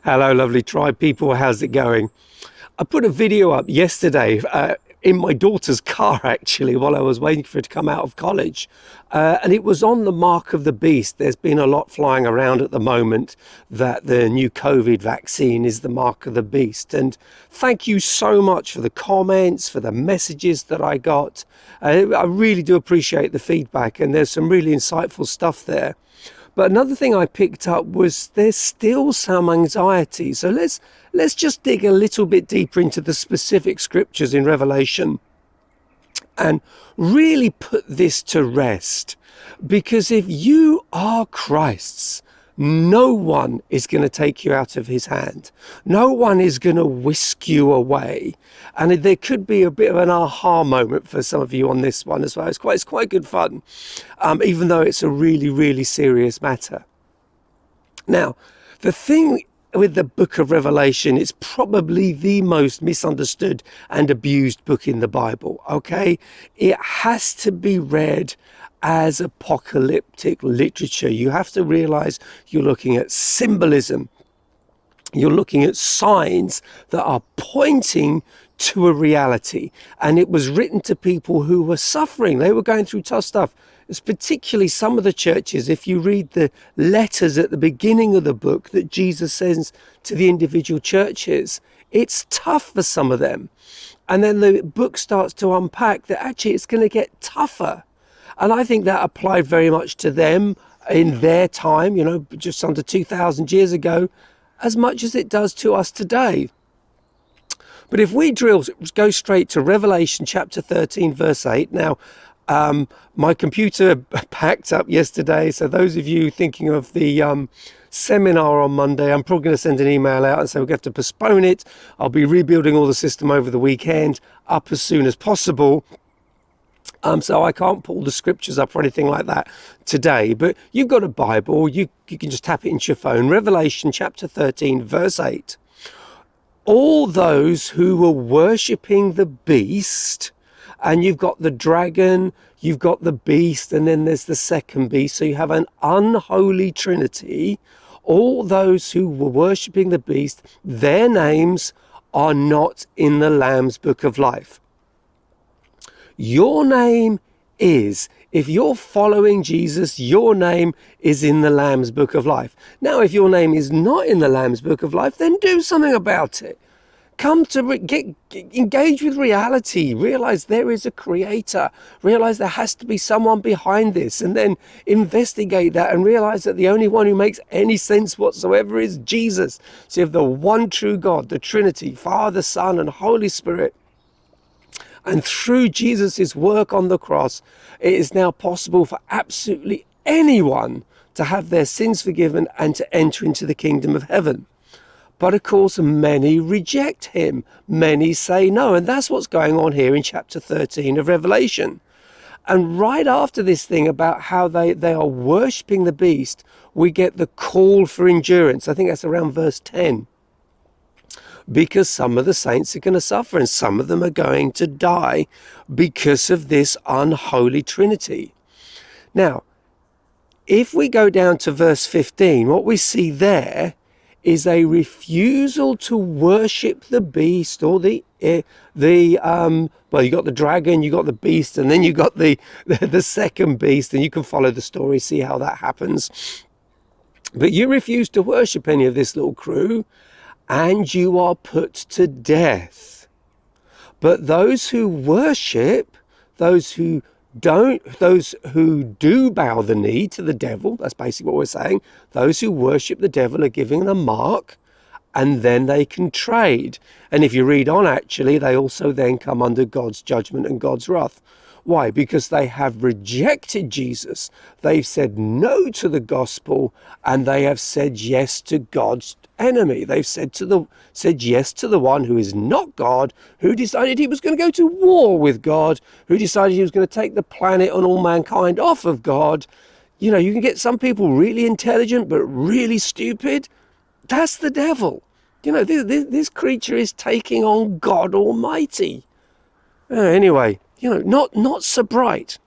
Hello, lovely tribe people. How's it going? I put a video up yesterday in my daughter's car, actually, while I was waiting for her to come out of college. And it was on the mark of the beast. There's been a lot flying around at the moment that the new COVID vaccine is the mark of the beast. And thank you so much for the comments, for the messages that I got. I really do appreciate the feedback, and there's some really insightful stuff there. But another thing I picked up was there's still some anxiety. So let's just dig a little bit deeper into the specific scriptures in Revelation and really put this to rest. Because if you are Christ's, no one is going to take you out of his hand. No one is going to whisk you away. And there could be a bit of an aha moment for some of you on this one as well. It's quite good fun, even though it's a really, really serious matter. Now, the thing with the book of Revelation, it's probably the most misunderstood and abused book in the Bible, okay? It has to be read as apocalyptic literature. You have to realize you're looking at symbolism. You're looking at signs that are pointing to a reality. And it was written to people who were suffering. They were going through tough stuff. It's particularly some of the churches, if you read the letters at the beginning of the book that Jesus sends to the individual churches, it's tough for some of them. And then the book starts to unpack that actually it's going to get tougher. And I think that applied very much to them in their time, just under 2,000 years ago, as much as it does to us today. But if we go straight to Revelation chapter 13, verse 8. Now, my computer packed up yesterday. So those of you thinking of the seminar on Monday, I'm probably going to send an email out and say we're going to have to postpone it. I'll be rebuilding all the system over the weekend, up as soon as possible. So I can't pull the scriptures up or anything like that today, but you've got a Bible, you can just tap it into your phone. Revelation chapter 13, verse 8. All those who were worshipping the beast, and you've got the dragon, you've got the beast, and then there's the second beast. So you have an unholy trinity. All those who were worshipping the beast, their names are not in the Lamb's book of life. Your name is, if you're following Jesus, your name is in the Lamb's book of life. Now, if your name is not in the Lamb's book of life, then do something about it. Come to engage with reality. Realize there is a creator. Realize there has to be someone behind this, and then investigate that and realize that the only one who makes any sense whatsoever is Jesus. So you have the one true God, the Trinity, Father, Son, and Holy Spirit. And through Jesus' work on the cross, it is now possible for absolutely anyone to have their sins forgiven and to enter into the kingdom of heaven. But of course, many reject him. Many say no. And that's what's going on here in chapter 13 of Revelation. And right after this thing about how they are worshipping the beast, we get the call for endurance. I think that's around verse 10. Because some of the saints are going to suffer and some of them are going to die because of this unholy trinity. Now, if we go down to verse 15, what we see there is a refusal to worship the beast or well, you got the dragon, you got the beast, and then you got the second beast, and you can follow the story, see how that happens. But you refuse to worship any of this little crew, and you are put to death. But those who worship, those who do bow the knee to the devil, that's basically what we're saying, those who worship the devil are given a mark, and then they can trade. And if you read on, actually, they also then come under God's judgment and God's wrath. Why? Because they have rejected Jesus. They've said no to the gospel, and they have said yes to God's enemy. They've said yes to the one who is not God, who decided he was going to go to war with God, who decided he was going to take the planet and all mankind off of God. You can get some people really intelligent but really stupid. That's the devil. This creature is taking on God Almighty. Anyway, not so bright.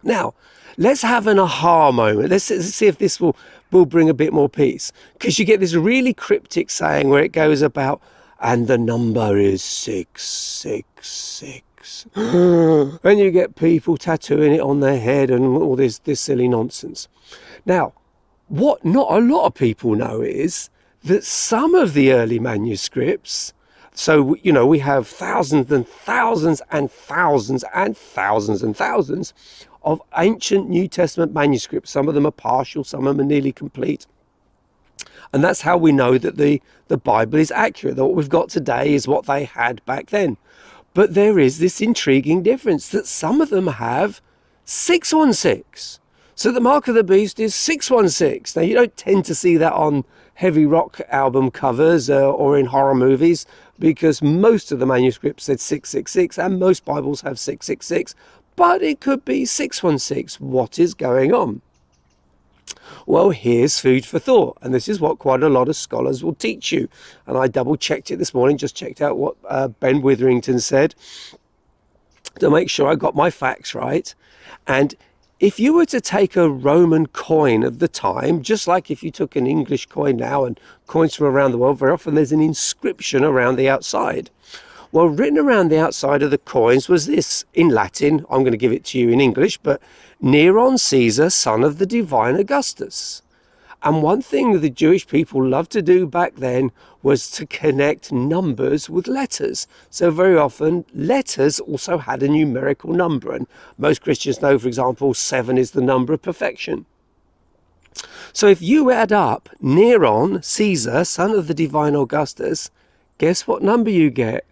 Now, Let's have an aha moment. Let's see if this will bring a bit more peace. Because you get this really cryptic saying where it goes about, and the number is 666. And you get people tattooing it on their head and all this silly nonsense. Now, what not a lot of people know is that some of the early manuscripts, so, you know, we have thousands and thousands and thousands and thousands and thousands of ancient New Testament manuscripts. Some of them are partial, some of them are nearly complete. And that's how we know that the Bible is accurate, that what we've got today is what they had back then. But there is this intriguing difference that some of them have 616. So the mark of the beast is 616. Now, you don't tend to see that on heavy rock album covers or in horror movies, because most of the manuscripts said 666 and most Bibles have 666. But it could be 616. What is going on? Well, here's food for thought, and this is what quite a lot of scholars will teach you. And I double checked it this morning, just checked out what Ben Witherington said to make sure I got my facts right. And if you were to take a Roman coin of the time, just like if you took an English coin now and coins from around the world, very often there's an inscription around the outside. Well, written around the outside of the coins was this in Latin. I'm going to give it to you in English, but Neron Caesar, son of the divine Augustus. And one thing the Jewish people loved to do back then was to connect numbers with letters. So very often letters also had a numerical number. And most Christians know, for example, 7 is the number of perfection. So if you add up Neron Caesar, son of the divine Augustus, guess what number you get?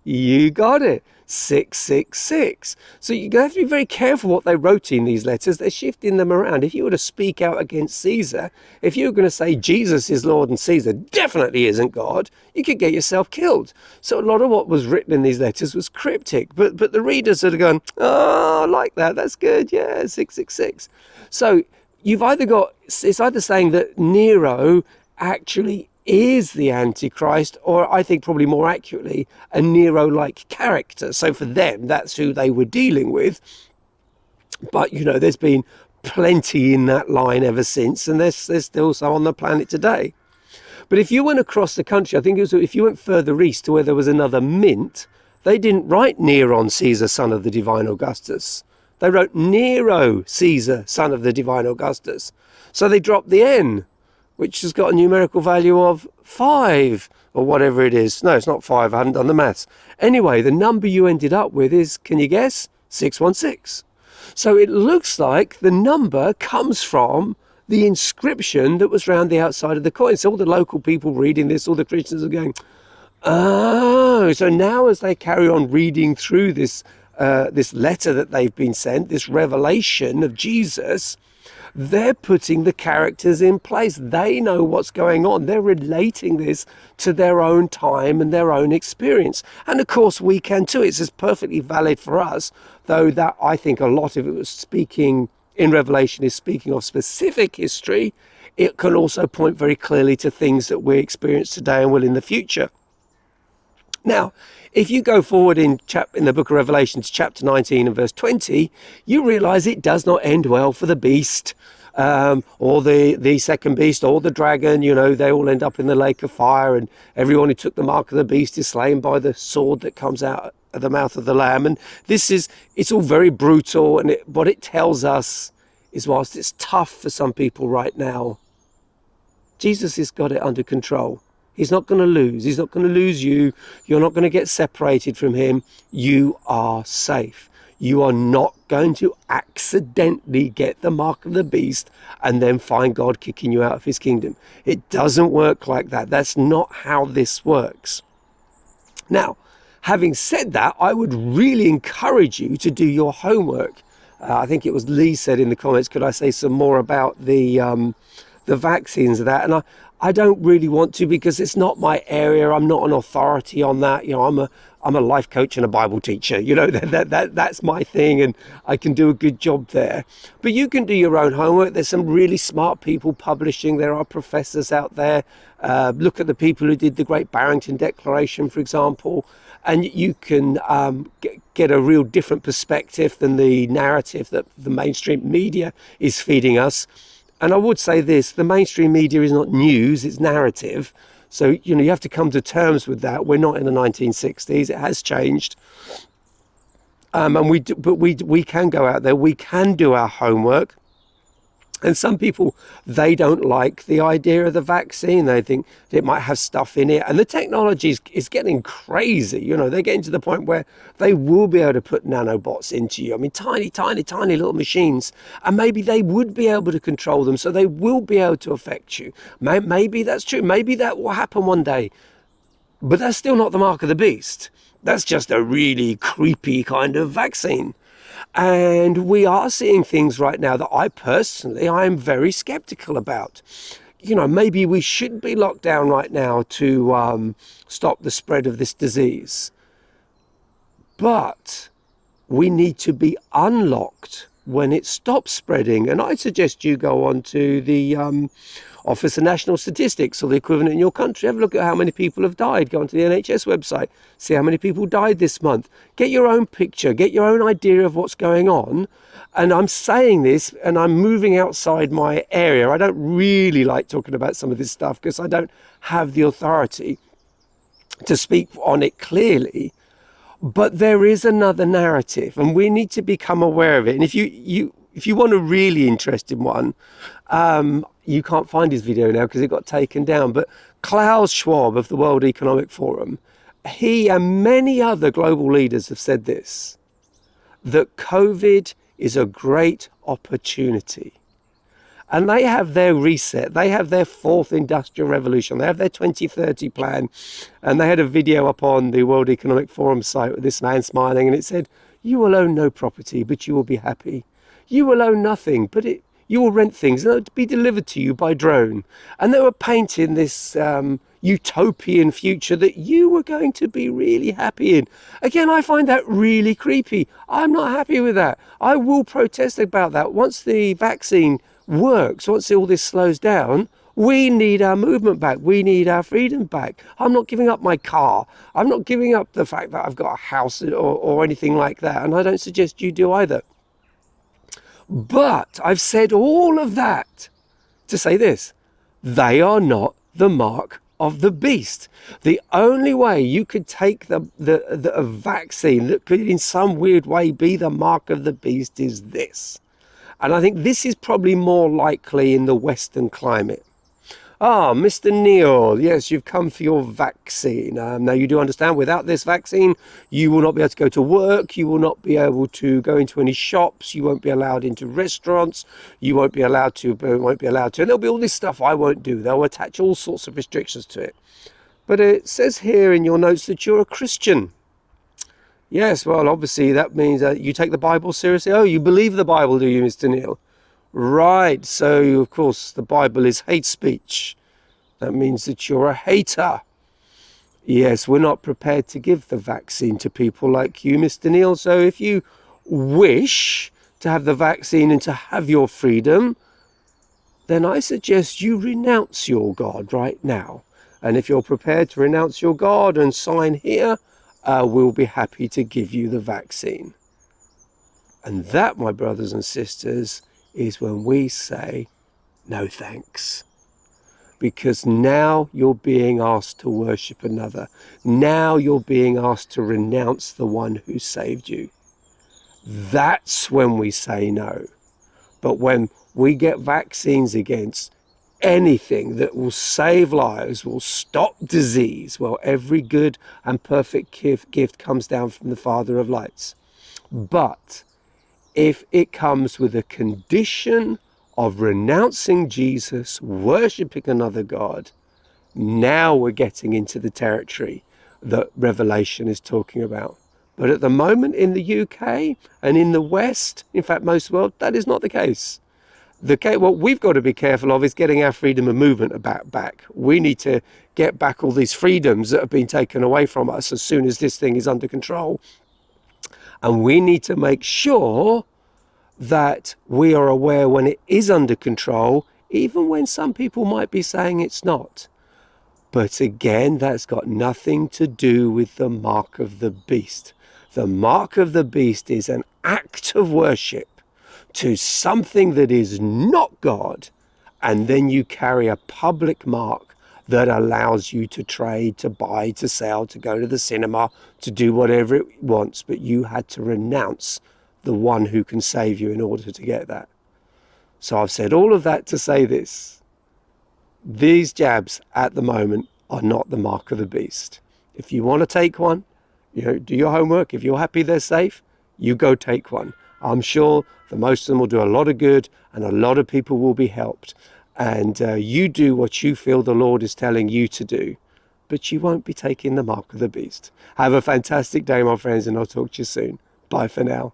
You got it, 666. So you're going to have to be very careful what they wrote in these letters. They're shifting them around. If you were to speak out against Caesar, if you were going to say Jesus is Lord and Caesar definitely isn't God, you could get yourself killed. So a lot of what was written in these letters was cryptic. But the readers are going, oh, I like that. That's good. Yeah, 666. So you've either got, it's either saying that Nero actually is the Antichrist, or I think probably more accurately, a Nero-like character. So for them, that's who they were dealing with. But, you know, there's been plenty in that line ever since, and there's still some on the planet today. But if you went across the country, I think it was if you went further east to where there was another mint, they didn't write Neron Caesar, son of the divine Augustus. They wrote Nero Caesar, son of the divine Augustus. So they dropped the N, which has got a numerical value of 5 or whatever it is. No, it's not 5. I haven't done the maths. Anyway, the number you ended up with is, can you guess? 616. So it looks like the number comes from the inscription that was around the outside of the coin. So all the local people reading this, all the Christians are going, oh, so now as they carry on reading through this letter that they've been sent, this revelation of Jesus, they're putting the characters in place. They know what's going on. They're relating this to their own time and their own experience. And of course, we can too. It's as perfectly valid for us, though that I think a lot of it was speaking in Revelation is speaking of specific history. It can also point very clearly to things that we experience today and will in the future. Now, if you go forward in the book of Revelation to chapter 19 and verse 20, you realize it does not end well for the beast, or the second beast, or the dragon. You know, they all end up in the lake of fire, and everyone who took the mark of the beast is slain by the sword that comes out of the mouth of the Lamb. And it's all very brutal, and what it tells us is, whilst it's tough for some people right now, Jesus has got it under control. He's not going to lose. He's not going to lose you. You're not going to get separated from him. You are safe. You are not going to accidentally get the mark of the beast and then find God kicking you out of his kingdom. It doesn't work like that. That's not how this works. Now, having said that, I would really encourage you to do your homework. I think it was Lee said in the comments, could I say some more about the vaccines of that? And I don't really want to, because it's not my area. I'm not an authority on that. You know, I'm a life coach and a Bible teacher. You know, that's my thing, and I can do a good job there. But you can do your own homework. There's some really smart people publishing. There are professors out there. Look at the people who did the Great Barrington Declaration, for example, and you can get a real different perspective than the narrative that the mainstream media is feeding us. And I would say this, the mainstream media is not news, it's narrative. So, you know, you have to come to terms with that. We're not in the 1960s, it has changed. And we can go out there, we can do our homework. And some people, they don't like the idea of the vaccine. They think it might have stuff in it. And the technology is getting crazy. You know, they're getting to the point where they will be able to put nanobots into you. I mean, tiny, tiny, tiny little machines. And maybe they would be able to control them. So they will be able to affect you. Maybe that's true. Maybe that will happen one day. But that's still not the mark of the beast. That's just a really creepy kind of vaccine. And we are seeing things right now that I am very skeptical about. You know, maybe we should be locked down right now to stop the spread of this disease. But we need to be unlocked when it stops spreading. And I suggest you go on to the Office of National Statistics, or the equivalent in your country. Have a look at how many people have died. Go onto the NHS website, see how many people died this month. Get your own picture, get your own idea of what's going on. And I'm saying this, and I'm moving outside my area. I don't really like talking about some of this stuff because I don't have the authority to speak on it clearly. But there is another narrative, and we need to become aware of it. And if you want a really interesting one, you can't find his video now because it got taken down. But Klaus Schwab of the World Economic Forum, he and many other global leaders have said this, that COVID is a great opportunity. And they have their reset. They have their fourth industrial revolution. They have their 2030 plan. And they had a video up on the World Economic Forum site with this man smiling. And it said, you will own no property, but you will be happy. You will own nothing, but you will rent things and they'll be delivered to you by drone. And they were painting this utopian future that you were going to be really happy in. Again, I find that really creepy. I'm not happy with that. I will protest about that. Once the vaccine works, once all this slows down, we need our movement back. We need our freedom back. I'm not giving up my car. I'm not giving up the fact that I've got a house or anything like that. And I don't suggest you do either. But I've said all of that to say this, they are not the mark of the beast. The only way you could take a vaccine that could in some weird way be the mark of the beast is this. And I think this is probably more likely in the Western climate. Ah, Mr. Neil, yes, you've come for your vaccine. Now, you do understand, without this vaccine, you will not be able to go to work. You will not be able to go into any shops. You won't be allowed into restaurants. You won't be allowed to, and there'll be all this stuff I won't do. They'll attach all sorts of restrictions to it. But it says here in your notes that you're a Christian. Yes, well, obviously that means that you take the Bible seriously. Oh, you believe the Bible, do you, Mr. Neil? Right, so of course the Bible is hate speech. That means that you're a hater. Yes, we're not prepared to give the vaccine to people like you, Mr. Neil. So if you wish to have the vaccine and to have your freedom, then I suggest you renounce your God right now. And if you're prepared to renounce your God and sign here, we'll be happy to give you the vaccine. And that, my brothers and sisters, is when we say no thanks. Because now you're being asked to worship another. Now you're being asked to renounce the one who saved you. That's when we say no. But when we get vaccines against anything that will save lives, will stop disease, well, every good and perfect gift comes down from the Father of lights. But if it comes with a condition of renouncing Jesus, worshipping another God, now we're getting into the territory that Revelation is talking about. But at the moment in the UK and in the West, in fact most of the world, that is not the case. What we've got to be careful of is getting our freedom of movement back. We need to get back all these freedoms that have been taken away from us as soon as this thing is under control. And we need to make sure that we are aware when it is under control, even when some people might be saying it's not. But again, that's got nothing to do with the mark of the beast. The mark of the beast is an act of worship to something that is not God, and then you carry a public mark that allows you to trade, to buy, to sell, to go to the cinema, to do whatever it wants, but you had to renounce the one who can save you in order to get that. So I've said all of that to say this: these jabs at the moment are not the mark of the beast. If you want to take one, do your homework. If you're happy they're safe, you go take one. I'm sure that most of them will do a lot of good and a lot of people will be helped. And you do what you feel the Lord is telling you to do, but you won't be taking the mark of the beast. Have a fantastic day, my friends, and I'll talk to you soon. Bye for now.